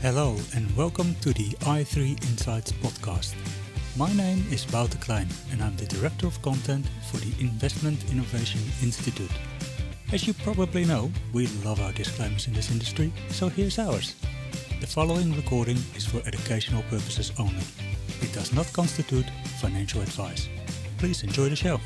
Hello and welcome to the i3 Insights podcast. My name is Wouter Klijn and I'm the Director of Content for the Investment Innovation Institute. As you probably know, we love our disclaimers in this industry, so here's ours. The following recording is for educational purposes only. It does not constitute financial advice. Please enjoy the show.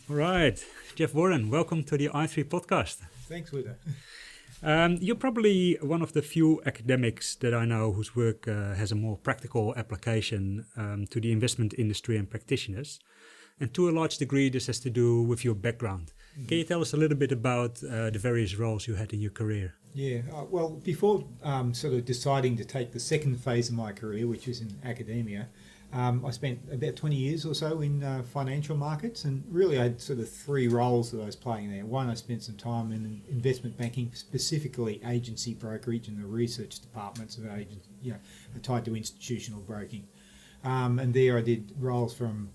All right, Geoff Warren, welcome to the i3 podcast. Thanks, Wouter. You're probably one of the few academics that I know whose work has a more practical application to the investment industry and practitioners. And to a large degree, this has to do with your background. Mm-hmm. Can you tell us a little bit about the various roles you had in your career? Yeah, well, before sort of deciding to take the second phase of my career, which was in academia, I spent about 20 years or so in financial markets, and really I had sort of three roles that I was playing there. One, I spent some time in investment banking, specifically agency brokerage and the research departments of agents, tied to institutional broking. And there I did roles from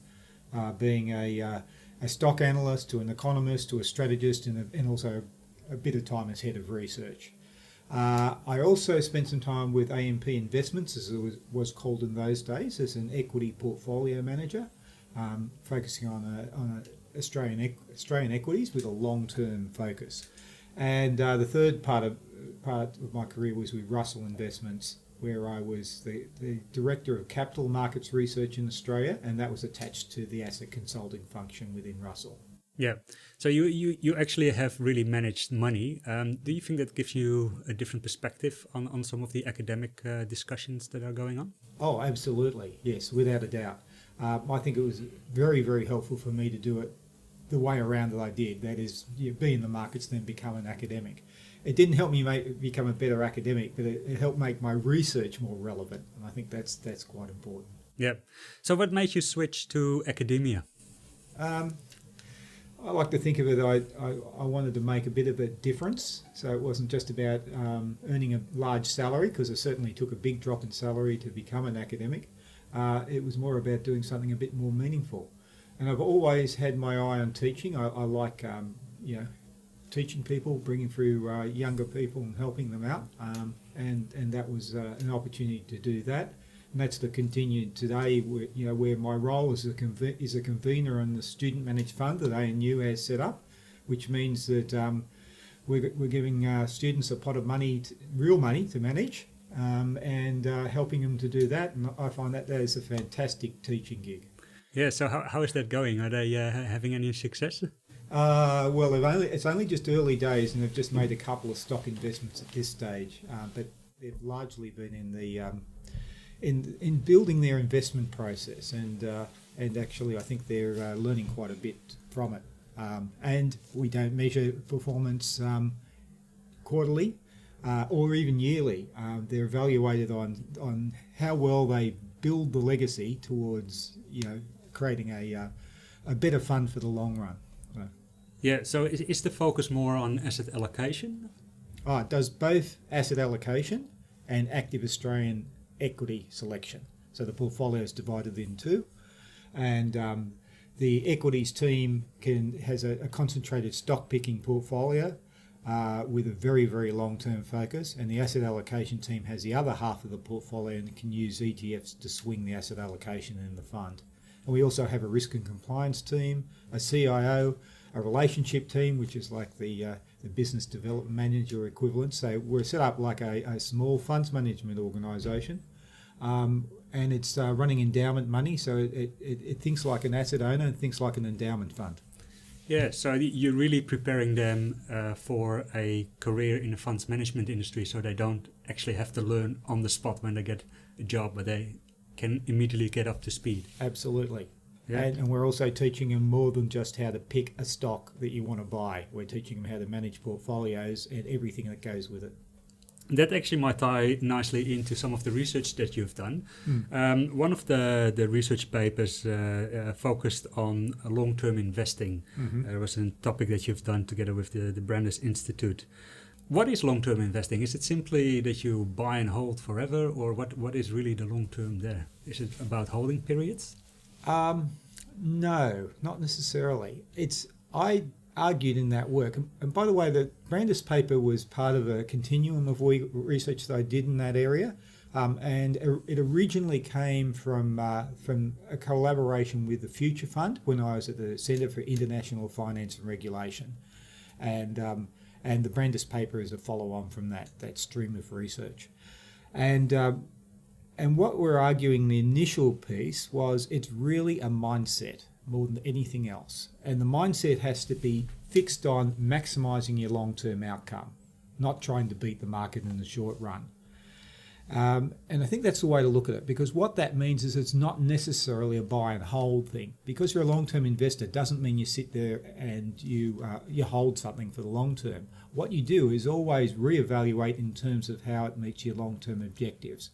being a stock analyst to an economist to a strategist and also a bit of time as head of research. I also spent some time with AMP Investments, as it was called in those days, as an equity portfolio manager, focusing on Australian equities with a long-term focus. And the third part of my career was with Russell Investments, where I was the Director of Capital Markets Research in Australia, and that was attached to the asset consulting function within Russell. Yeah, so you actually have really managed money. Do you think that gives you a different perspective on some of the academic discussions that are going on? Oh, absolutely, yes, without a doubt. I think it was very, very helpful for me to do it the way around that I did, that is, be in the markets, then become an academic. It didn't help me become a better academic, but it helped make my research more relevant, and I think that's quite important. Yeah. So what made you switch to academia? I like to think of it, I wanted to make a bit of a difference. So it wasn't just about earning a large salary, because I certainly took a big drop in salary to become an academic. It was more about doing something a bit more meaningful. And I've always had my eye on teaching. I like, teaching people, bringing through younger people and helping them out. And that was an opportunity to do that. And that's to continue today, where my role is a convener on the student-managed fund that ANU has set up, which means that we're giving students a pot of money, real money to manage, and helping them to do that. And I find that is a fantastic teaching gig. Yeah, so how is that going? Are they having any success? Well, it's only just early days, and they've just made a couple of stock investments at this stage, but they've largely been in the in building their investment process, and actually I think they're learning quite a bit from it. And we don't measure performance quarterly or even yearly. They're evaluated on how well they build the legacy towards creating a better fund for the long run. Yeah, so is the focus more on asset allocation? It does both asset allocation and active Australian equity selection. So the portfolio is divided in two, and the equities team has a concentrated stock picking portfolio with a very, very long-term focus, and the asset allocation team has the other half of the portfolio and can use ETFs to swing the asset allocation in the fund. And we also have a risk and compliance team, a CIO, a relationship team, which is like the business development manager equivalent. So we're set up like a small funds management organisation, and it's running endowment money. So it thinks like an asset owner and thinks like an endowment fund. Yeah, so you're really preparing them for a career in the funds management industry, so they don't actually have to learn on the spot when they get a job, but they can immediately get up to speed. Absolutely. Yeah. And we're also teaching them more than just how to pick a stock that you want to buy. We're teaching them how to manage portfolios and everything that goes with it. That actually might tie nicely into some of the research that you've done. One of the research papers focused on long-term investing. It was a topic that you've done together with the Brandeis Institute. What is long-term investing? Is it simply that you buy and hold forever, or what is really the long-term there? Is it about holding periods? No, not necessarily. I argued in that work, and by the way, the Brandeis paper was part of a continuum of research that I did in that area, and it originally came from a collaboration with the Future Fund when I was at the Centre for International Finance and Regulation, and the Brandeis paper is a follow-on from that stream of research, and what we're arguing in the initial piece was it's really a mindset more than anything else. And the mindset has to be fixed on maximising your long-term outcome, not trying to beat the market in the short run. And I think that's the way to look at it, because what that means is it's not necessarily a buy and hold thing. Because you're a long-term investor doesn't mean you sit there and you hold something for the long term. What you do is always reevaluate in terms of how it meets your long-term objectives.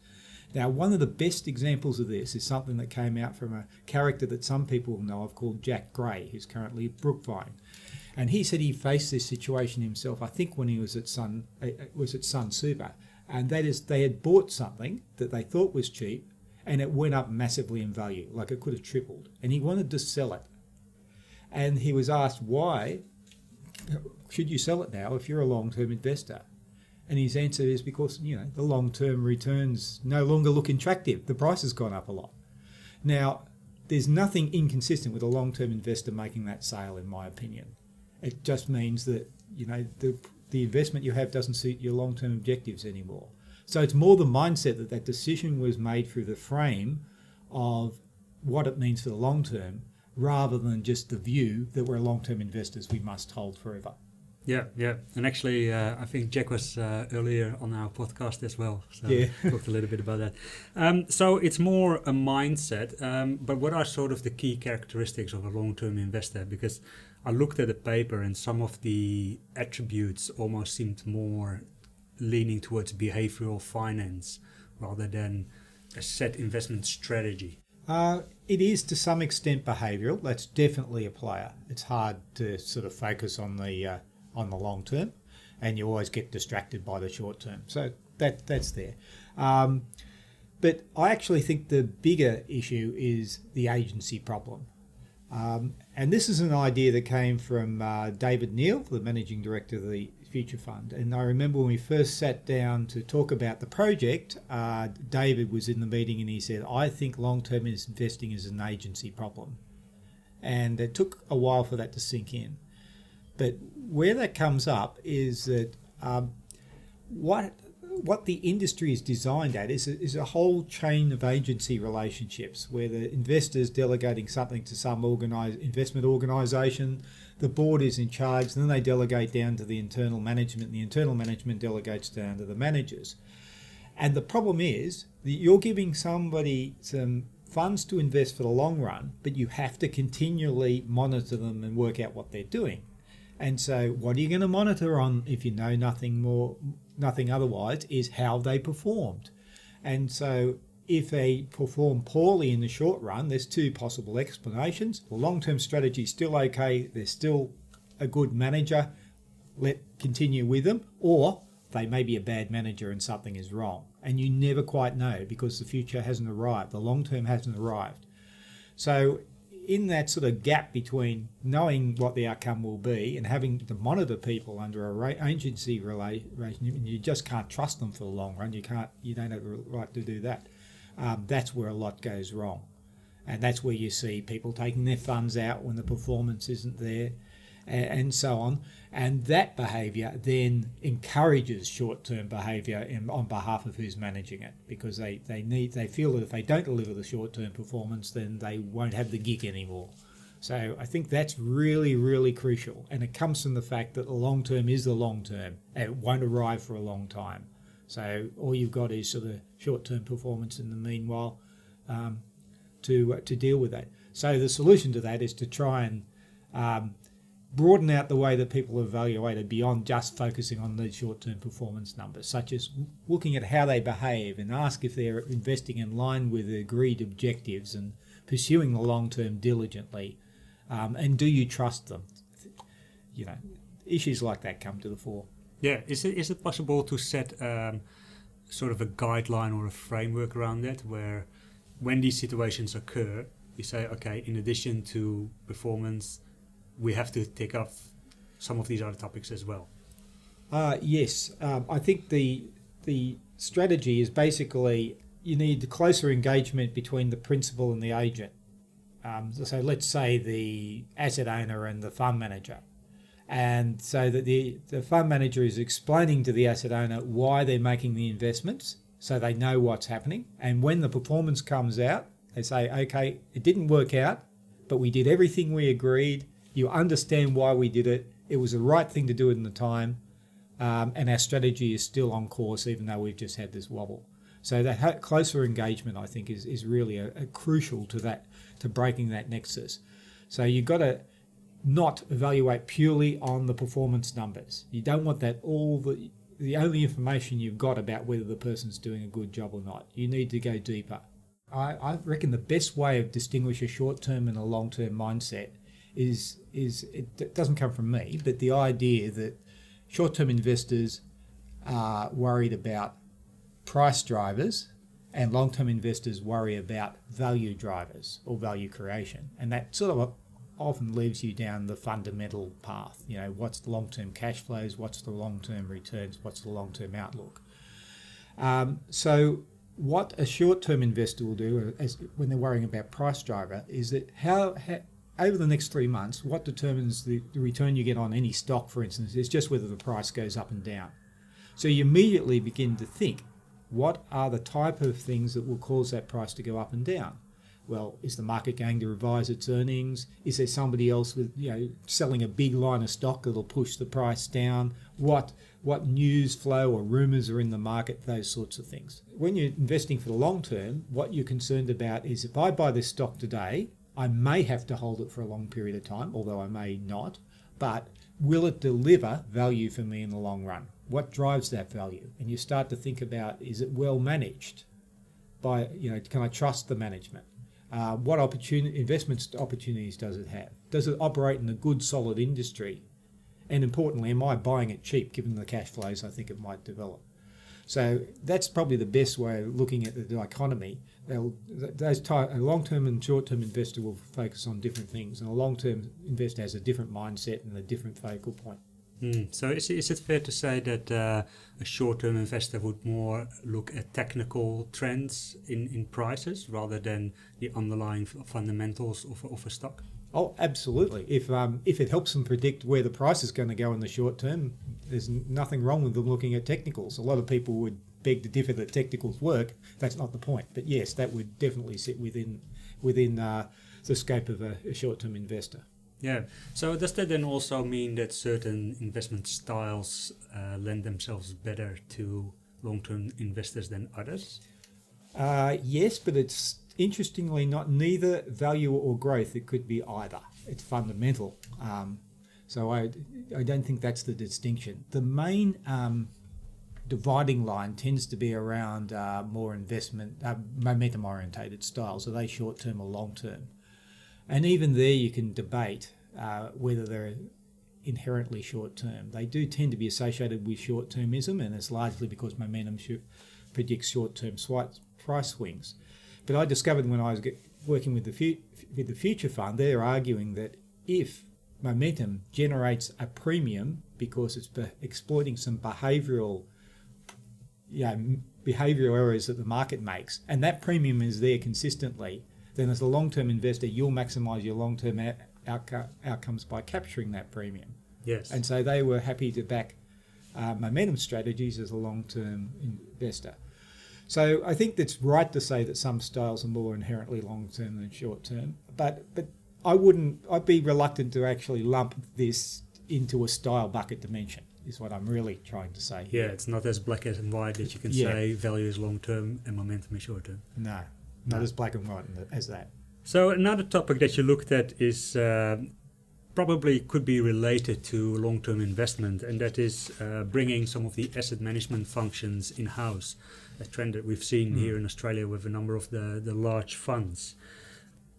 Now, one of the best examples of this is something that came out from a character that some people know of called Jack Gray, who's currently at Brookvine. And he said he faced this situation himself, I think when he was at Sun Super. And that is, they had bought something that they thought was cheap and it went up massively in value, like it could have tripled. And he wanted to sell it. And he was asked, why should you sell it now if you're a long-term investor? And his answer is because, the long-term returns no longer look attractive. The price has gone up a lot. Now, there's nothing inconsistent with a long-term investor making that sale, in my opinion. It just means that, the investment you have doesn't suit your long-term objectives anymore. So it's more the mindset that decision was made through the frame of what it means for the long term, rather than just the view that we're long-term investors, we must hold forever. Yeah. And actually, I think Jack was earlier on our podcast as well. So talked a little bit about that. So it's more a mindset. But what are sort of the key characteristics of a long-term investor? Because I looked at the paper and some of the attributes almost seemed more leaning towards behavioral finance rather than a set investment strategy. It is to some extent behavioural. That's definitely a player. It's hard to sort of focus on the long term, and you always get distracted by the short term. So that's there. But I actually think the bigger issue is the agency problem. And this is an idea that came from David Neal, the managing director of the Future Fund. And I remember when we first sat down to talk about the project, David was in the meeting and he said, I think long-term investing is an agency problem. And it took a while for that to sink in. But where that comes up is that what the industry is designed at is a whole chain of agency relationships where the investor's delegating something to some investment organisation, the board is in charge, then they delegate down to the internal management, and the internal management delegates down to the managers. And the problem is that you're giving somebody some funds to invest for the long run, but you have to continually monitor them and work out what they're doing. And so what are you going to monitor on if you know nothing otherwise is how they performed. And so if they perform poorly in the short run, there's two possible explanations. The long-term strategy is still okay, they're still a good manager, continue with them, or they may be a bad manager and something is wrong. And you never quite know because the future hasn't arrived, the long-term hasn't arrived. So in that sort of gap between knowing what the outcome will be and having to monitor people under a agency relation, you just can't trust them for the long run. You don't have the right to do that. That's where a lot goes wrong, and that's where you see people taking their funds out when the performance isn't there, and so on. And that behaviour then encourages short-term behaviour on behalf of who's managing it, because they feel that if they don't deliver the short-term performance, then they won't have the gig anymore. So I think that's really, really crucial, and it comes from the fact that the long-term is the long-term, and it won't arrive for a long time. So all you've got is sort of short-term performance in the meanwhile to deal with that. So the solution to that is to try and broaden out the way that people are evaluated beyond just focusing on the short-term performance numbers, such as looking at how they behave and ask if they're investing in line with the agreed objectives and pursuing the long-term diligently, and do you trust them? You know, issues like that come to the fore. Yeah, is it possible to set sort of a guideline or a framework around that, where when these situations occur, you say, okay, in addition to performance, we have to take off some of these other topics as well? Yes. I think the strategy is basically you need closer engagement between the principal and the agent. So let's say the asset owner and the fund manager. And so that the fund manager is explaining to the asset owner why they're making the investments so they know what's happening. And when the performance comes out, they say, okay, it didn't work out, but we did everything we agreed. You understand why we did it. It was the right thing to do it in the time. And our strategy is still on course, even though we've just had this wobble. So that closer engagement, I think, is really a crucial to that, to breaking that nexus. So you've got to not evaluate purely on the performance numbers. You don't want that the only information you've got about whether the person's doing a good job or not. You need to go deeper. I reckon the best way of distinguish a short-term and a long-term mindset is it doesn't come from me, but the idea that short-term investors are worried about price drivers and long-term investors worry about value drivers or value creation. And that sort of often leaves you down the fundamental path. You know, what's the long-term cash flows, what's the long-term returns, what's the long-term outlook. So what a short-term investor will do when they're worrying about price driver is that how over the next 3 months, what determines the return you get on any stock, for instance, is just whether the price goes up and down. So you immediately begin to think, what are the type of things that will cause that price to go up and down? Well, is the market going to revise its earnings? Is there somebody else with, selling a big line of stock that'll push the price down? What news flow or rumours are in the market? Those sorts of things. When you're investing for the long term, what you're concerned about is if I buy this stock today, I may have to hold it for a long period of time, although I may not, but will it deliver value for me in the long run? What drives that value? And you start to think about, is it well managed? Can I trust the management? What investment opportunities does it have? Does it operate in a good, solid industry? And importantly, am I buying it cheap given the cash flows I think it might develop? So that's probably the best way of looking at the dichotomy. A long-term and short-term investor will focus on different things, and a long-term investor has a different mindset and a different focal point. So is it fair to say that a short-term investor would more look at technical trends in prices rather than the underlying fundamentals of a stock? Oh, absolutely. If it helps them predict where the price is going to go in the short term, there's nothing wrong with them looking at technicals. A lot of people would beg to differ that technicals work. That's not the point. But yes, that would definitely sit within the scope of a short-term investor. Yeah. So does that then also mean that certain investment styles lend themselves better to long-term investors than others? Yes, but it's interestingly not neither value or growth. It could be either. It's fundamental. So I don't think that's the distinction. The main dividing line tends to be around more investment, momentum-orientated styles. Are they short-term or long-term? And even there you can debate whether they're inherently short-term. They do tend to be associated with short-termism, and it's largely because momentum predicts short-term price swings. But I discovered when I was working with the Future Fund, they're arguing that if momentum generates a premium because it's exploiting some behavioural errors that the market makes, and that premium is there consistently, then as a long-term investor, you'll maximise your long-term outcomes by capturing that premium. Yes. And so they were happy to back momentum strategies as a long-term investor. So I think it's right to say that some styles are more inherently long-term than short-term, but I'd be reluctant to actually lump this into a style bucket dimension, is what I'm really trying to say. Yeah, it's not as black and white that you can say value is long-term and momentum is short-term. No, not as black and white as that. So another topic that you looked at is probably could be related to long-term investment, and that is bringing some of the asset management functions in-house, a trend that we've seen here in Australia with a number of the large funds.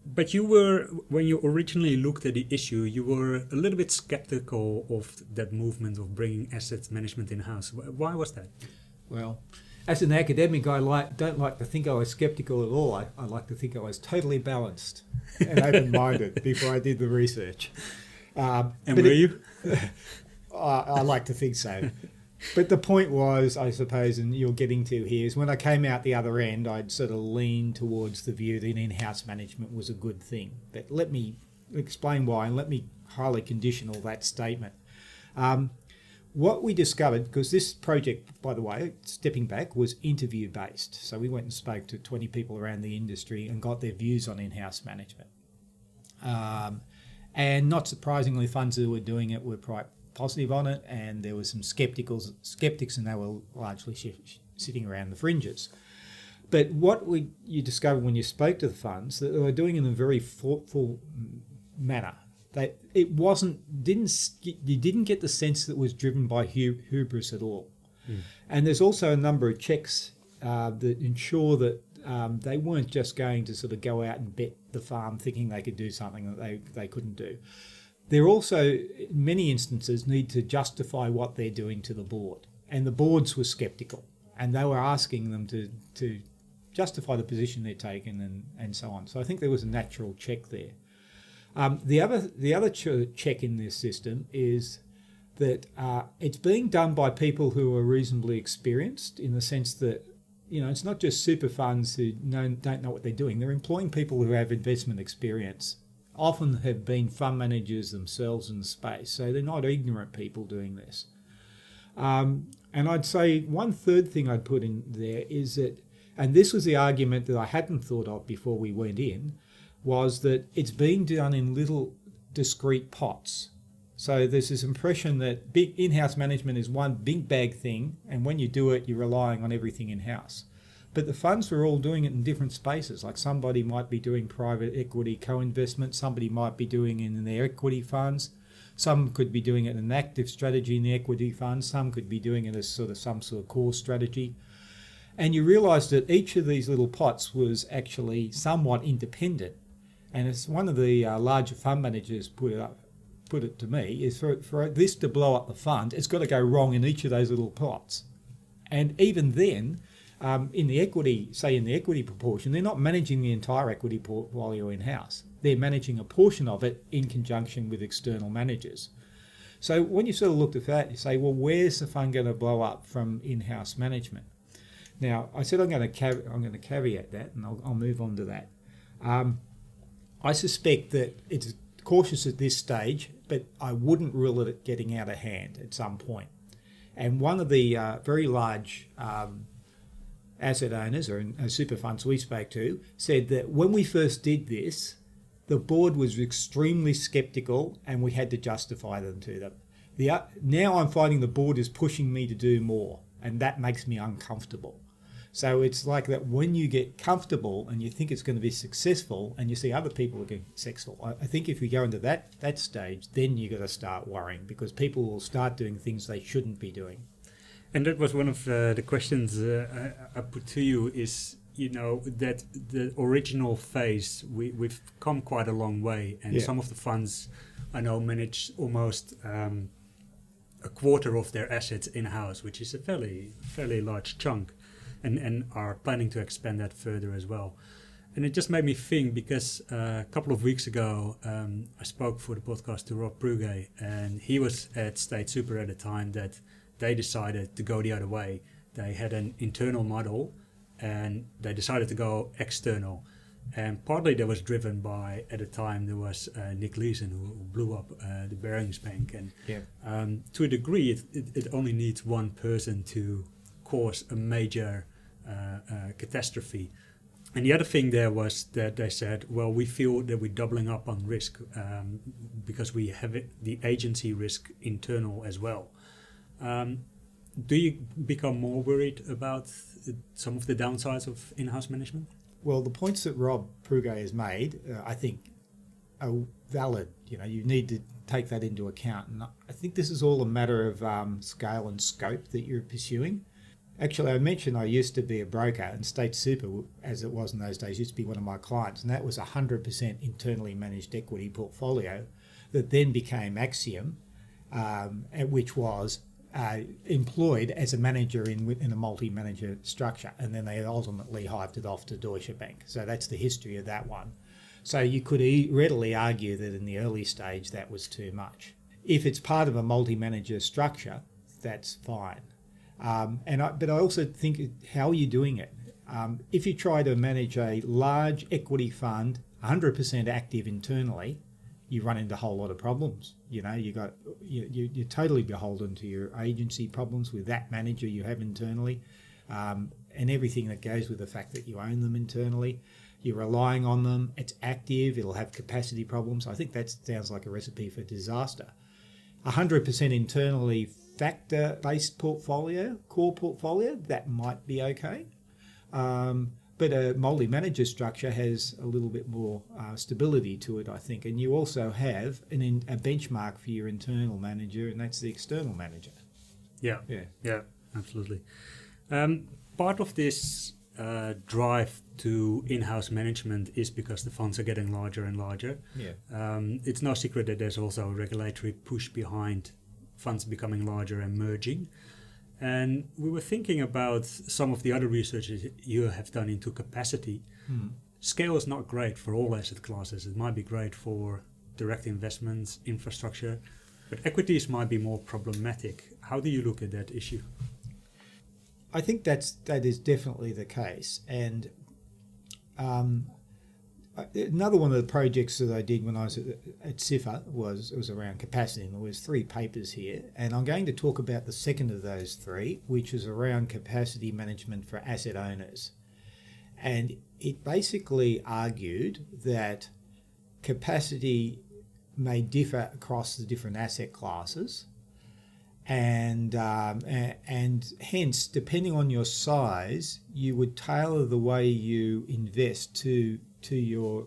But when you originally looked at the issue, you were a little bit skeptical of that movement of bringing asset management in-house. Why was that? Well, as an academic, I don't like to think I was skeptical at all. I like to think I was totally balanced and open-minded before I did the research. And were you? I like to think so. But the point was, I suppose, and you're getting to here, is when I came out the other end, I'd sort of leaned towards the view that in-house management was a good thing. But let me explain why, and let me highly conditional that statement. What we discovered, because this project, by the way, stepping back, was interview-based. So we went and spoke to 20 people around the industry and got their views on in-house management. And not surprisingly, funds that were doing it were quite positive on it, and there were some skeptics, and they were largely sitting around the fringes. But what you discovered when you spoke to the funds, that they were doing it in a very thoughtful manner. You didn't get the sense that it was driven by hubris at all. And there's also a number of checks that ensure that they weren't just going to sort of go out and bet the farm thinking they could do something that they couldn't do. They're also, in many instances, need to justify what they're doing to the board. And the boards were sceptical, and they were asking them to justify the position they're taking and so on. So I think there was a natural check there. The other check in this system is that it's being done by people who are reasonably experienced, in the sense that, it's not just super funds who don't know what they're doing. They're employing people who have investment experience, often have been fund managers themselves in the space. So they're not ignorant people doing this. And I'd say one third thing I'd put in there is that, and this was the argument that I hadn't thought of before we went in, was that it's being done in little discrete pots. So there's this impression that big in-house management is one big bag thing, and when you do it, you're relying on everything in-house. But the funds were all doing it in different spaces. Like somebody might be doing private equity co-investment, somebody might be doing it in their equity funds, some could be doing it in an active strategy in the equity funds, some could be doing it as some sort of core strategy. And you realise that each of these little pots was actually somewhat independent. And as one of the larger fund managers put it to me, is for this to blow up the fund, it's got to go wrong in each of those little pots. And even then, in the equity proportion, they're not managing the entire equity portfolio in-house. They're managing a portion of it in conjunction with external managers. So when you sort of look at that, you say, well, where's the fund going to blow up from in-house management? Now, I said I'm going to caveat that, and I'll move on to that. I suspect that it's cautious at this stage, but I wouldn't rule it getting out of hand at some point. And one of the very large asset owners or super funds we spoke to said that when we first did this, the board was extremely sceptical and we had to justify them to them. Now I'm finding the board is pushing me to do more, and that makes me uncomfortable. So it's like that when you get comfortable and you think it's going to be successful and you see other people are getting successful, I think if you go into that stage, then you've got to start worrying, because people will start doing things they shouldn't be doing. And that was one of the questions I put to you is, that the original phase, we've come quite a long way, and some of the funds I know manage almost a quarter of their assets in-house, which is a fairly large chunk. And are planning to expand that further as well. And it just made me think, because a couple of weeks ago, I spoke for the podcast to Rob Prugay, and he was at State Super at the time that they decided to go the other way. They had an internal model, and they decided to go external. And partly that was driven by, at the time, there was Nick Leeson who blew up the Barings Bank. And to a degree, it only needs one person to cause a major catastrophe. And the other thing there was that they said, well, we feel that we're doubling up on risk because we have the agency risk internal as well. Do you become more worried about some of the downsides of in-house management? Well, the points that Rob Prugay has made, I think, are valid. You need to take that into account. And I think this is all a matter of scale and scope that you're pursuing. Actually, I mentioned I used to be a broker, and State Super, as it was in those days, used to be one of my clients, and that was a 100% internally managed equity portfolio that then became Axiom, which was employed as a manager in a multi-manager structure, and then they ultimately hived it off to Deutsche Bank. So that's the history of that one. So you could readily argue that in the early stage that was too much. If it's part of a multi-manager structure, that's fine. But I also think, how are you doing it? If you try to manage a large equity fund, 100% active internally, you run into a whole lot of problems. You're totally beholden to your agency problems with that manager you have internally, and everything that goes with the fact that you own them internally. You're relying on them. It's active. It'll have capacity problems. I think that sounds like a recipe for disaster. 100% internally factor-based portfolio, core portfolio, that might be okay. But a multi-manager structure has a little bit more stability to it, I think. And you also have a benchmark for your internal manager, and that's the external manager. Yeah, absolutely. Part of this drive to in-house management is because the funds are getting larger and larger. Yeah. It's no secret that there's also a regulatory push behind funds becoming larger and merging. And we were thinking about some of the other research you have done into capacity. Scale is not great for all asset classes. It might be great for direct investments, infrastructure, but equities might be more problematic. How do you look at that issue? I think that is definitely the case. And another one of the projects that I did when I was at CIFA was around capacity, and there was 3 papers here. And I'm going to talk about the second of those 3, which is around capacity management for asset owners. And it basically argued that capacity may differ across the different asset classes, and hence, depending on your size, you would tailor the way you invest to your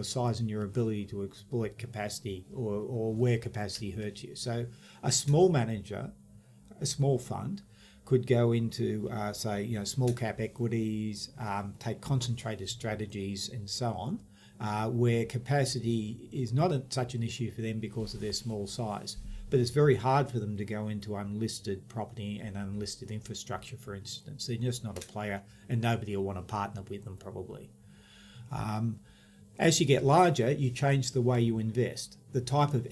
size and your ability to exploit capacity or where capacity hurts you. So a small manager, a small fund, could go into, small cap equities, take concentrated strategies and so on, where capacity is not such an issue for them because of their small size. But it's very hard for them to go into unlisted property and unlisted infrastructure, for instance. They're just not a player, and nobody will want to partner with them probably. As you get larger, you change the way you invest. The type of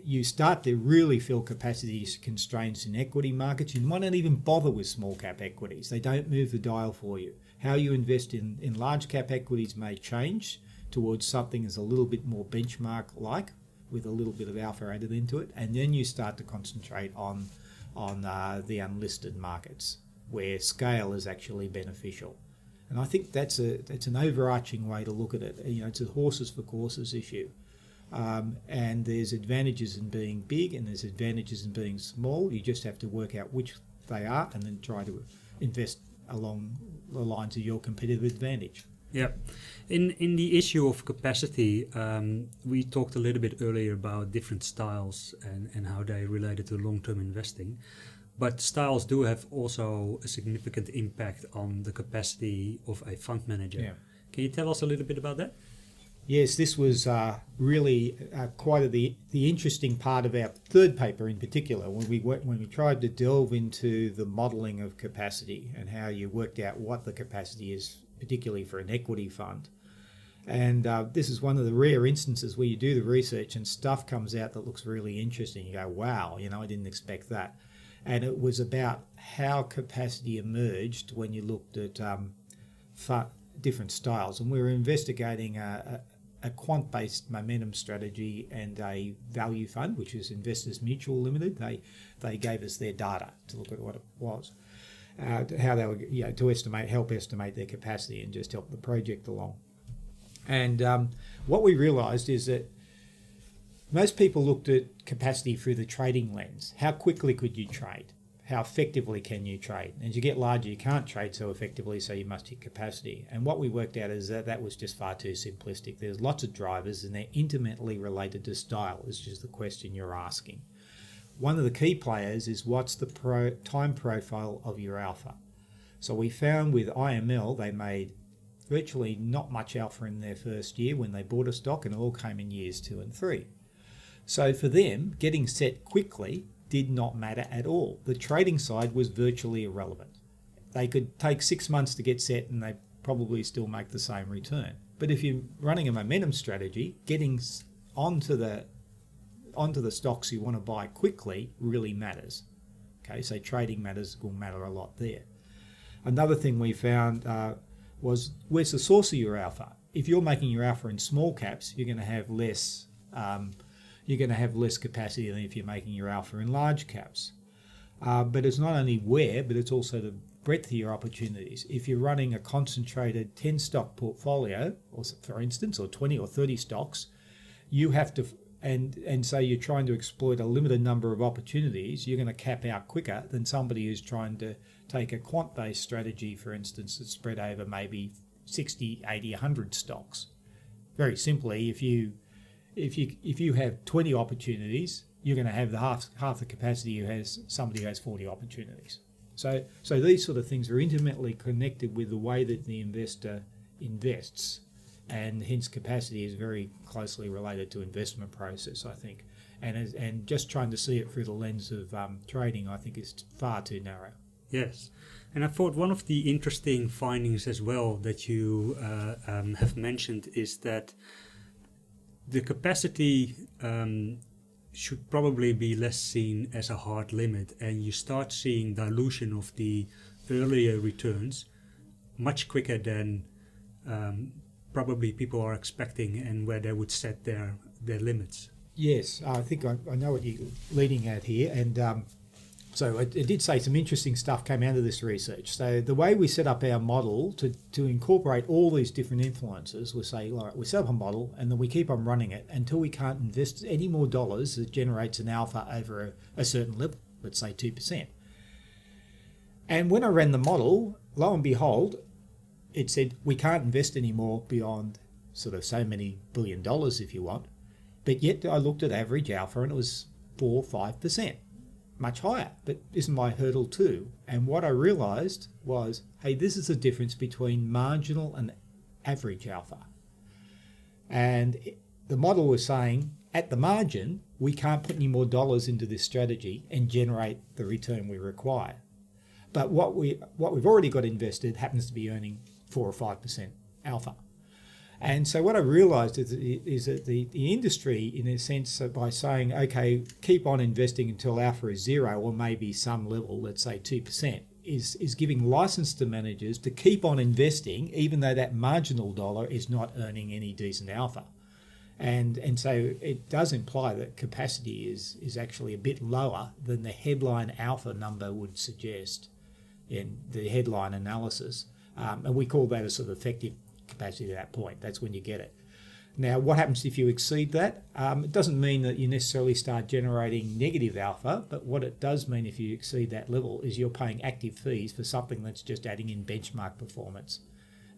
you start to really feel capacity constraints in equity markets. You might not even bother with small cap equities. They don't move the dial for you. How you invest in large cap equities may change towards something that's a little bit more benchmark-like, with a little bit of alpha added into it, and then you start to concentrate on the unlisted markets where scale is actually beneficial. And I think that's an overarching way to look at it. It's a horses for courses issue, and there's advantages in being big and there's advantages in being small. You just have to work out which they are and then try to invest along the lines of your competitive advantage. Yeah. In the issue of capacity, we talked a little bit earlier about different styles and how they related to long-term investing. But styles do have also a significant impact on the capacity of a fund manager. Yeah. Can you tell us a little bit about that? Yes, this was really quite the interesting part of our third paper in particular, when we tried to delve into the modelling of capacity and how you worked out what the capacity is, particularly for an equity fund. And this is one of the rare instances where you do the research and stuff comes out that looks really interesting. You go, wow, I didn't expect that. And it was about how capacity emerged when you looked at different styles. And we were investigating a quant-based momentum strategy and a value fund, which is Investors Mutual Limited. They gave us their data to look at what it was. How they were, to help estimate their capacity and just help the project along. And what we realised is that most people looked at capacity through the trading lens. How quickly could you trade? how effectively can you trade? And as you get larger, you can't trade so effectively, so you must hit capacity. And what we worked out is that was just far too simplistic. There's lots of drivers, and they're intimately related to style, which is the question you're asking. One of the key players is what's the time profile of your alpha. So we found with IML, they made virtually not much alpha in their first year when they bought a stock, and it all came in years 2 and 3. So for them, getting set quickly did not matter at all. The trading side was virtually irrelevant. They could take 6 months to get set and they probably still make the same return. But if you're running a momentum strategy, getting onto the stocks you want to buy quickly really matters. Okay, so trading will matter a lot there. Another thing we found was where's the source of your alpha? If you're making your alpha in small caps, you're going to have less capacity than if you're making your alpha in large caps. But it's not only where, but it's also the breadth of your opportunities. If you're running a concentrated 10 stock portfolio, or for instance, or 20 or 30 stocks, you have to, and so you're trying to exploit a limited number of opportunities, you're going to cap out quicker than somebody who's trying to take a quant-based strategy, for instance, that's spread over maybe 60, 80, 100 stocks. Very simply, if you have 20 opportunities, you're going to have the half the capacity who has somebody who has 40 opportunities. So these sort of things are intimately connected with the way that the investor invests, and hence capacity is very closely related to investment process, I think. And just trying to see it through the lens of trading, I think, is far too narrow. Yes, and I thought one of the interesting findings as well that you have mentioned is that the capacity should probably be less seen as a hard limit, and you start seeing dilution of the earlier returns much quicker than probably people are expecting, and where they would set their limits. Yes, I think I know what you're leading at here, and so it did say some interesting stuff came out of this research. So the way we set up our model to incorporate all these different influences, we say, all right, we set up a model and then we keep on running it until we can't invest any more dollars that generates an alpha over a certain level, let's say 2%. And when I ran the model, lo and behold, it said we can't invest any more beyond sort of so many $1 billion if you want. But yet I looked at average alpha and it was 4 or 5%. Much higher, but isn't my hurdle too? And what I realized was, hey, this is the difference between marginal and average alpha. And the model was saying, at the margin, we can't put any more dollars into this strategy and generate the return we require. But what we've already got invested happens to be earning 4 or 5% alpha. And so what I realised is that the industry, in a sense, by saying, okay, keep on investing until alpha is 0 or maybe some level, let's say 2%, is giving license to managers to keep on investing even though that marginal dollar is not earning any decent alpha. And so it does imply that capacity is actually a bit lower than the headline alpha number would suggest in the headline analysis. And we call that a sort of effective capacity at that point. That's when you get it. Now, what happens if you exceed that? It doesn't mean that you necessarily start generating negative alpha, but what it does mean if you exceed that level is you're paying active fees for something that's just adding in benchmark performance.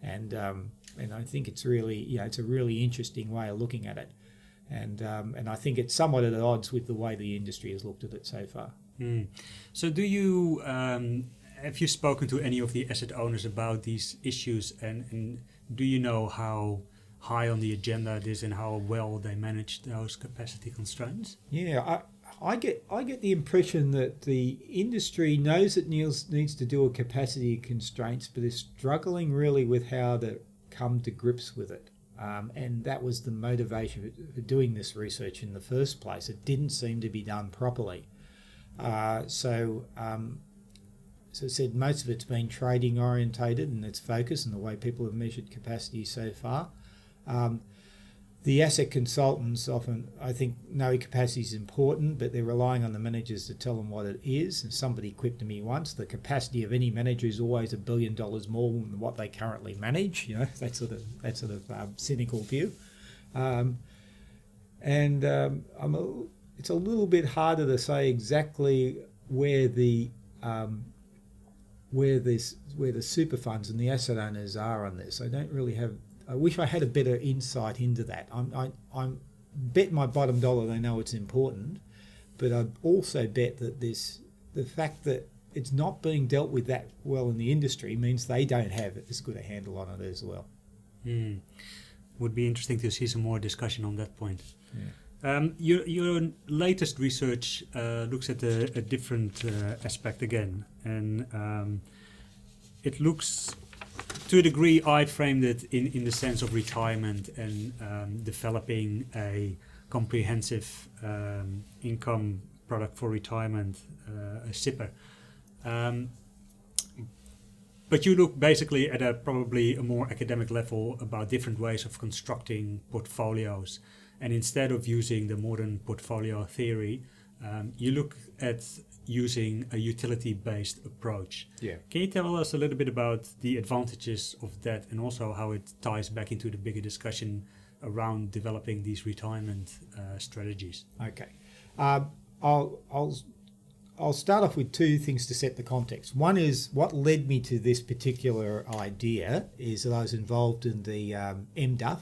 And I think it's really, it's a really interesting way of looking at it. And I think it's somewhat at odds with the way the industry has looked at it so far. So do you, have you spoken to any of the asset owners about these issues, and do you know how high on the agenda it is and how well they manage those capacity constraints? Yeah, I get the impression that the industry knows it needs to do a capacity constraints, but is struggling really with how to come to grips with it. And that was the motivation for doing this research in the first place. It didn't seem to be done properly. So I said, most of it's been trading orientated and its focus and the way people have measured capacity so far. The asset consultants often, I think, know capacity is important, but they're relying on the managers to tell them what it is. And somebody quipped to me once, the capacity of any manager is always $1 billion more than what they currently manage. That sort of cynical view. It's a little bit harder to say exactly where the where the super funds and the asset owners are on this. I don't really have. I wish I had a better insight into that. I'm bet my bottom dollar they know it's important, but I'd also bet that the fact that it's not being dealt with that well in the industry means they don't have as good a handle on it as well. Would be interesting to see some more discussion on that point. Yeah. Your latest research looks at a different aspect again, and it looks, to a degree, I framed it in the sense of retirement and developing a comprehensive income product for retirement, a SIPR. But you look basically at probably a more academic level about different ways of constructing portfolios. And instead of using the modern portfolio theory, you look at using a utility-based approach. Yeah. Can you tell us a little bit about the advantages of that and also how it ties back into the bigger discussion around developing these retirement strategies? Okay. I'll start off with two things to set the context. One is what led me to this particular idea is that I was involved in the MDUF,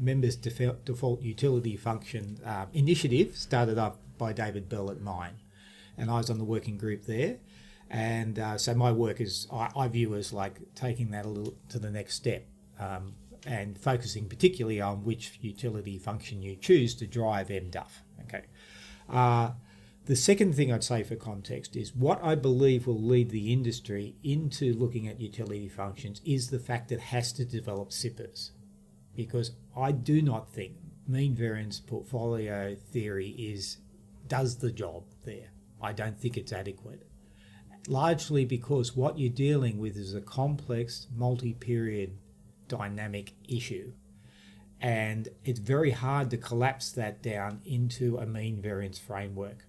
Members Default Utility Function initiative, started up by David Bell at Mine. And I was on the working group there. And so my work is, I view as like taking that a little to the next step and focusing particularly on which utility function you choose to drive MDUF. Okay. The second thing I'd say for context is what I believe will lead the industry into looking at utility functions is the fact that it has to develop SIPRs. Because I do not think mean variance portfolio theory does the job there. I don't think it's adequate. Largely because what you're dealing with is a complex, multi-period dynamic issue. And it's very hard to collapse that down into a mean variance framework.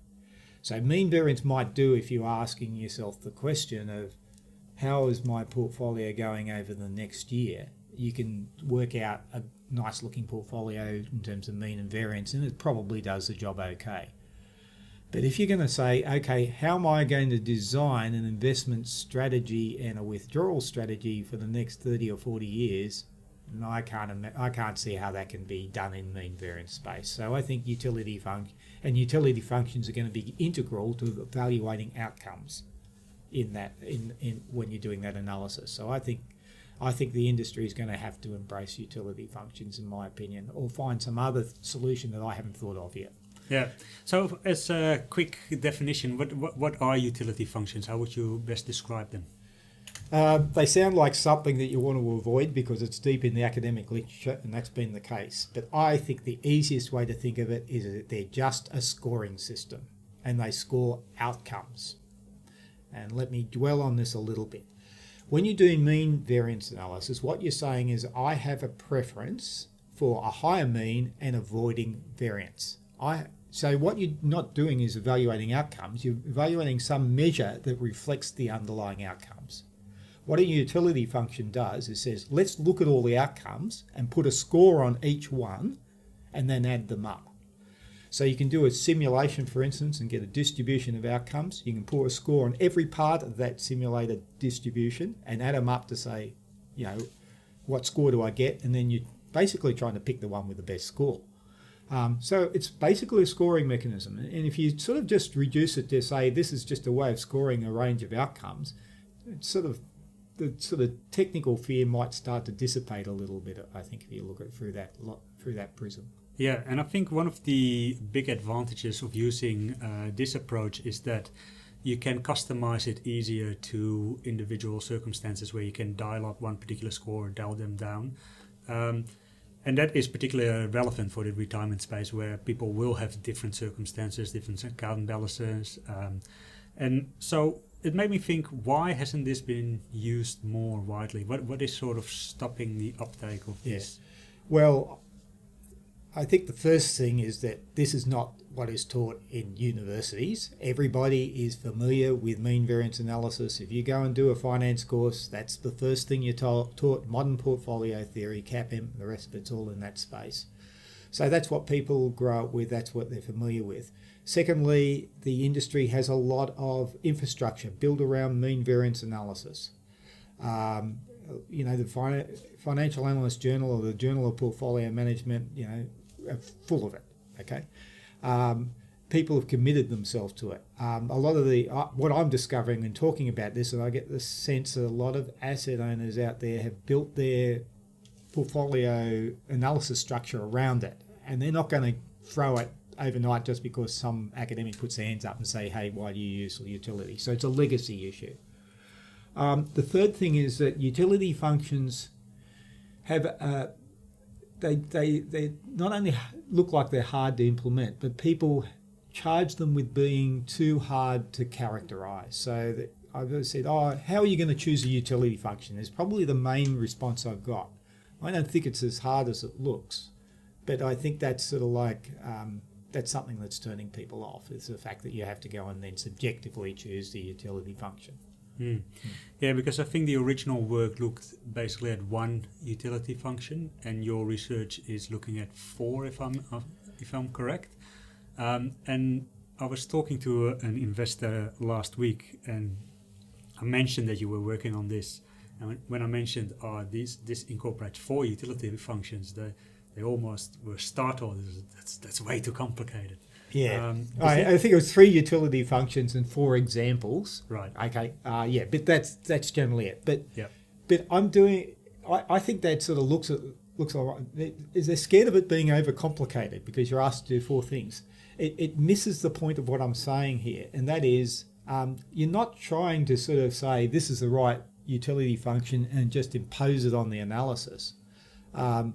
So mean variance might do if you're asking yourself the question of how is my portfolio going over the next year? You can work out a nice looking portfolio in terms of mean and variance, and it probably does the job okay. But if you're going to say, okay, how am I going to design an investment strategy and a withdrawal strategy for the next 30 or 40 years, I can't see how that can be done in mean variance space. So I think utility functions are going to be integral to evaluating outcomes in when you're doing that analysis. So I think the industry is going to have to embrace utility functions, in my opinion, or find some other solution that I haven't thought of yet. Yeah. So as a quick definition, what are utility functions? How would you best describe them? They sound like something that you want to avoid because it's deep in the academic literature, and that's been the case. But I think the easiest way to think of it is that they're just a scoring system, and they score outcomes. And let me dwell on this a little bit. When you're doing mean variance analysis, what you're saying is I have a preference for a higher mean and avoiding variance. So what you're not doing is evaluating outcomes. You're evaluating some measure that reflects the underlying outcomes. What a utility function does is says, let's look at all the outcomes and put a score on each one and then add them up. So you can do a simulation, for instance, and get a distribution of outcomes. You can put a score on every part of that simulated distribution and add them up to say, what score do I get? And then you're basically trying to pick the one with the best score. So it's basically a scoring mechanism. And if you sort of just reduce it to say this is just a way of scoring a range of outcomes, it's the sort of technical fear might start to dissipate a little bit, I think, if you look at it through that prism. Yeah, and I think one of the big advantages of using this approach is that you can customize it easier to individual circumstances where you can dial up one particular score or dial them down. And that is particularly relevant for the retirement space where people will have different circumstances, different account balances. And so it made me think, why hasn't this been used more widely? What is sort of stopping the uptake of this? Well, I think the first thing is that this is not what is taught in universities. Everybody is familiar with mean variance analysis. If you go and do a finance course, that's the first thing you're taught. Modern portfolio theory, CAPM, the rest of it's all in that space. So that's what people grow up with, that's what they're familiar with. Secondly, the industry has a lot of infrastructure built around mean variance analysis. The Financial Analyst Journal or the Journal of Portfolio Management, are full of it, okay? People have committed themselves to it. A lot of what I'm discovering and talking about this, and I get the sense that a lot of asset owners out there have built their portfolio analysis structure around it, and they're not going to throw it overnight just because some academic puts their hands up and say, hey, why do you use utility? So it's a legacy issue. The third thing is that utility functions have they not only look like they're hard to implement, but people charge them with being too hard to characterize. So that I've said, how are you going to choose a utility function? Is probably the main response I've got. I don't think it's as hard as it looks, but I think that's sort of like that's something that's turning people off, is the fact that you have to go and then subjectively choose the utility function. Yeah, because I think the original work looked basically at one utility function, and your research is looking at 4, if I'm correct. And I was talking to an investor last week, and I mentioned that you were working on this. And when I mentioned, this incorporates 4 utility functions, they almost were startled. That's way too complicated. Yeah, I think it was 3 utility functions and 4 examples. Right. Okay. But that's generally it. But yeah. But I think that sort of looks all right. They're scared of it being overcomplicated because you're asked to do 4 things. It misses the point of what I'm saying here, and that is you're not trying to sort of say this is the right utility function and just impose it on the analysis. And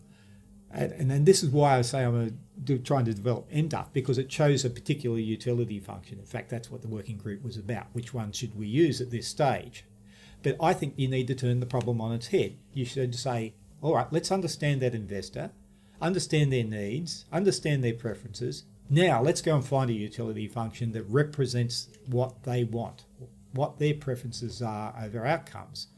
then this is why I say I'm trying to develop MDUF, because it chose a particular utility function. In fact, that's what the working group was about. Which one should we use at this stage? But I think you need to turn the problem on its head. You should say, all right, let's understand that investor, understand their needs, understand their preferences. Now let's go and find a utility function that represents what they want, what their preferences are over outcomes.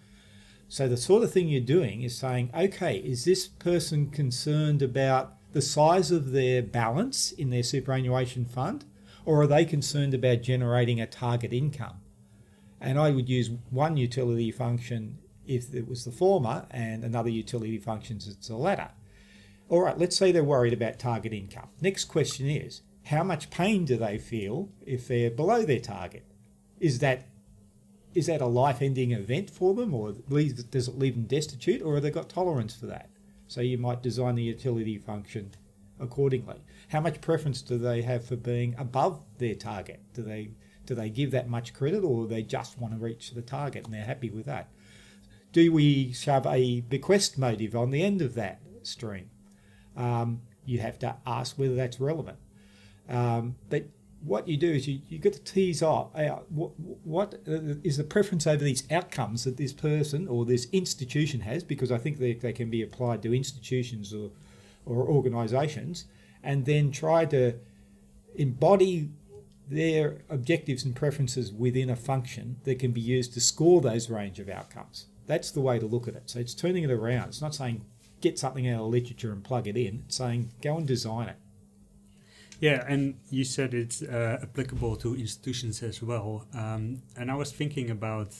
So the sort of thing you're doing is saying, okay, is this person concerned about the size of their balance in their superannuation fund, or are they concerned about generating a target income? And I would use one utility function if it was the former and another utility function if it's the latter. All right, let's say they're worried about target income. Next question is, how much pain do they feel if they're below their target? Is that a life-ending event for them, or does it leave them destitute, or have they got tolerance for that? So you might design the utility function accordingly. How much preference do they have for being above their target? Do they give that much credit, or do they just want to reach the target and they're happy with that? Do we shove a bequest motive on the end of that stream? You have to ask whether that's relevant. But what you do is you get to tease out what is the preference over these outcomes that this person or this institution has, because I think they can be applied to institutions or organisations, and then try to embody their objectives and preferences within a function that can be used to score those range of outcomes. That's the way to look at it. So it's turning it around. It's not saying get something out of literature and plug it in. It's saying go and design it. Yeah, and you said it's applicable to institutions as well. And I was thinking about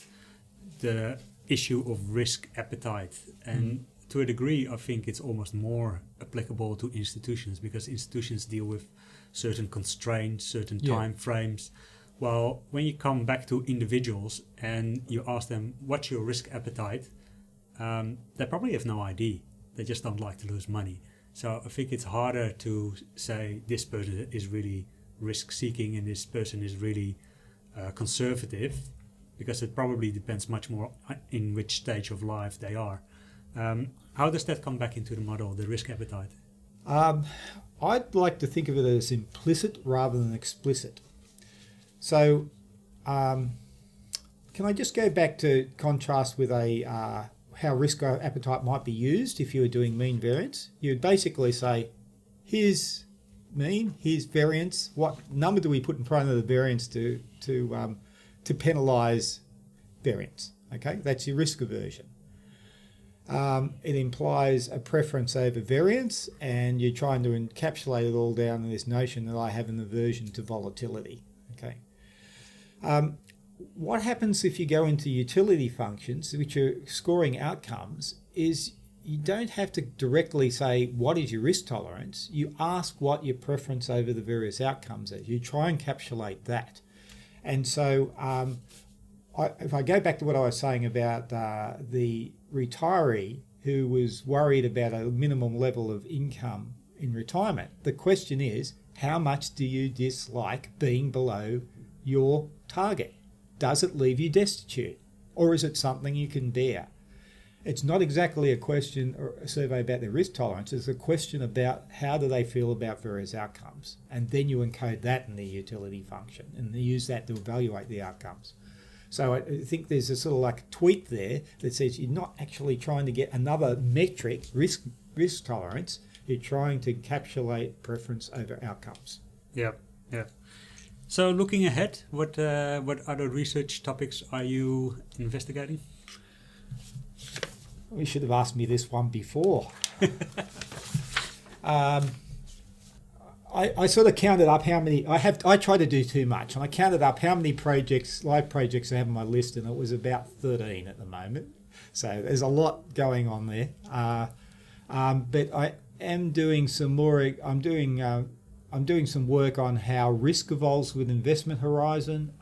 the issue of risk appetite. And to a degree, I think it's almost more applicable to institutions, because institutions deal with certain constraints, certain time frames. While when you come back to individuals and you ask them, what's your risk appetite? They probably have no idea. They just don't like to lose money. So I think it's harder to say this person is really risk-seeking and this person is really conservative, because it probably depends much more in which stage of life they are. How does that come back into the model, the risk appetite? I'd like to think of it as implicit rather than explicit. So can I just go back to contrast with how risk appetite might be used if you were doing mean variance? You'd basically say, here's mean, here's variance. What number do we put in front of the variance to penalise variance? Okay, that's your risk aversion. It implies a preference over variance, and you're trying to encapsulate it all down in this notion that I have an aversion to volatility. Okay. What happens if you go into utility functions, which are scoring outcomes, is you don't have to directly say, what is your risk tolerance? You ask what your preference over the various outcomes is. You try and encapsulate that. And so if I go back to what I was saying about the retiree who was worried about a minimum level of income in retirement, the question is, how much do you dislike being below your target? Does it leave you destitute, or is it something you can bear? It's not exactly a question or a survey about their risk tolerance. It's a question about how do they feel about various outcomes. And then you encode that in the utility function and use that to evaluate the outcomes. So I think there's a sort of like tweak there that says you're not actually trying to get another metric, risk tolerance. You're trying to encapsulate preference over outcomes. Yeah. So looking ahead, what other research topics are you investigating? You should have asked me this one before. I sort of counted up how many I try to do too much, and I counted up how many live projects I have on my list, and it was about 13 at the moment. So there's a lot going on there. But I am doing some more. I'm doing some work on how risk evolves with investment horizon.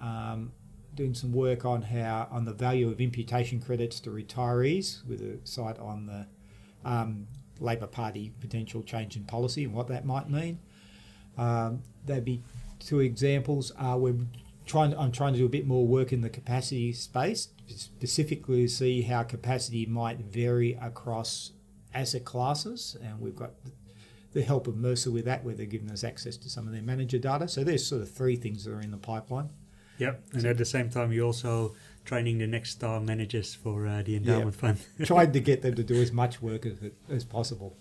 Doing some work on the value of imputation credits to retirees, with a sight on the Labor Party potential change in policy and what that might mean. There'd be two examples. I'm trying to do a bit more work in the capacity space, specifically to see how capacity might vary across asset classes, and we've got the help of Mercer with that, where they're giving us access to some of their manager data. So there's sort of three things that are in the pipeline. Yep, and at the same time you're also training the next star managers for the endowment fund. Tried to get them to do as much work as possible.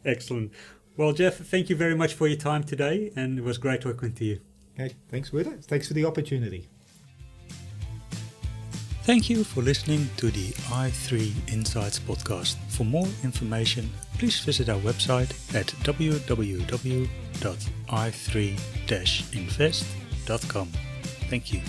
Excellent. Well, Geoff, thank you very much for your time today, and it was great talking to you. Okay, thanks, Wouter. Thanks for the opportunity. Thank you for listening to the i3 Insights podcast. For more information, please visit our website at www.i3-invest.com. Thank you.